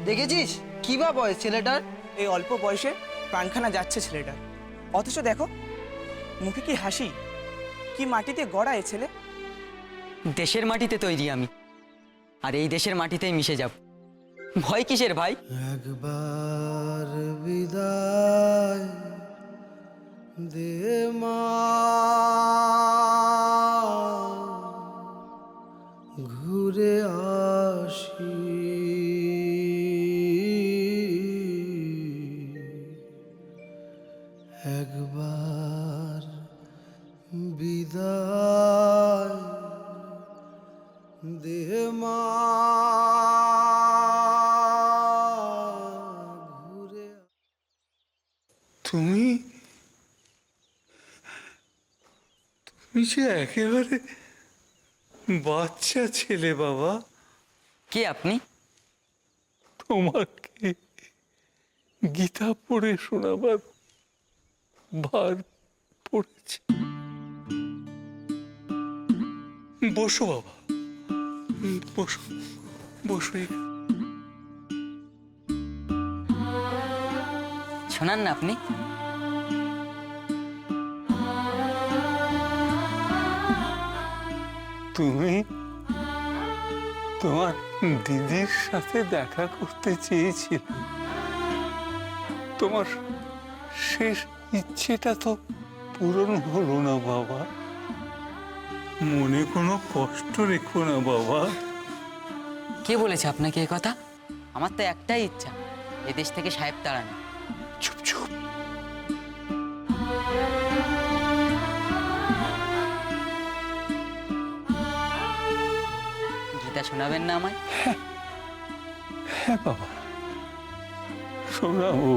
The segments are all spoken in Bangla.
দেখেছিস কি বা বয়স ছেলেটার? এই অল্প বয়সে প্রাণখানা যাচ্ছে ছেলেটার। অথচ দেখো মুখে কি হাসি, কি মাটিতে গড়া এ ছেলে। দেশের মাটিতে তৈরি আমি, আর এই দেশের মাটিতেই মিশে যাব। ভয় কিসের ভাই? একবার বিদায় দে মা, ঘুরে আসি। একবার বিদায় দে মা, ঘুরে। তুমি তুমি যে একেবারে বাচ্চা ছেলে বাবা। কে আপনি? তোমাকে গীতা পড়ে শোনাবার ভার পড়েছে। বসো বাবা, বসো বসো। শোনান না আপনি। তুমি তোমার দিদির সাথে দেখা করতে চেয়েছিলে। তোমার শেষ ইচ্ছেটা তো পূরণ হলো না বাবা। মনে কোনো কষ্ট রেখো না বাবা। কে বলেছে আপনাকে এ কথা? আমার তো একটাই ইচ্ছা, এদেশ থেকে সাহেব তাড়ানো। চুপ চুপ। গীতা শোনাবেন না আমায়? হ্যাঁ বাবা, শোনাবো।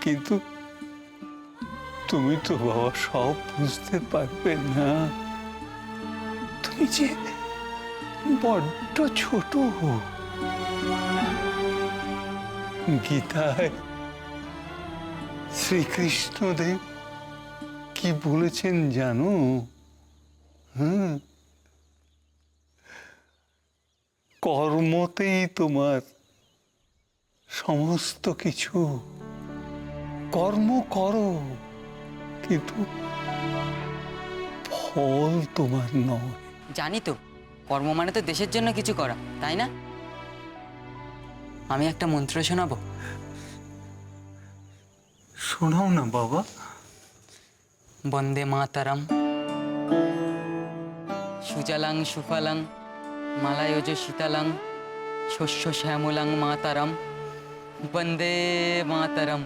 কিন্তু তুমি তো বাবা সব বুঝতে পারবে না। তুমি যে বড্ড ছোট। গীতায় শ্রীকৃষ্ণদেব কি বলেছেন জানো? কর্মতেই তোমার সমস্ত কিছু। কর্ম করো, কিন্তু ফল তোমার নয়। জানি তো, কর্ম মানে তো দেশের জন্য কিছু করা, তাই না? আমি একটা মন্ত্র শোনাবো? শোনাও না বাবা। বন্দে মাতরম, সুজলাং সুফলাং মালায়োজ শীতলাং শস্য শ্যামলাং মাতরম, বন্দে মাতরম।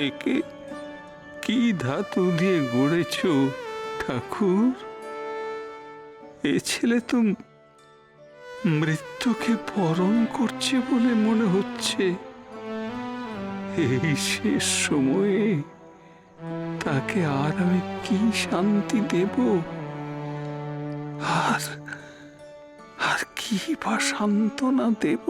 একে কি ধাতু দিয়ে গড়েছ ঠাকুর? এ ছেলে তো মৃত্যুকে বরণ করছে বলে মনে হচ্ছে। এই শেষ সময়ে তাকে আর আমি কি শান্তি দেব? আর আর কি বা সান্ত্বনা দেব?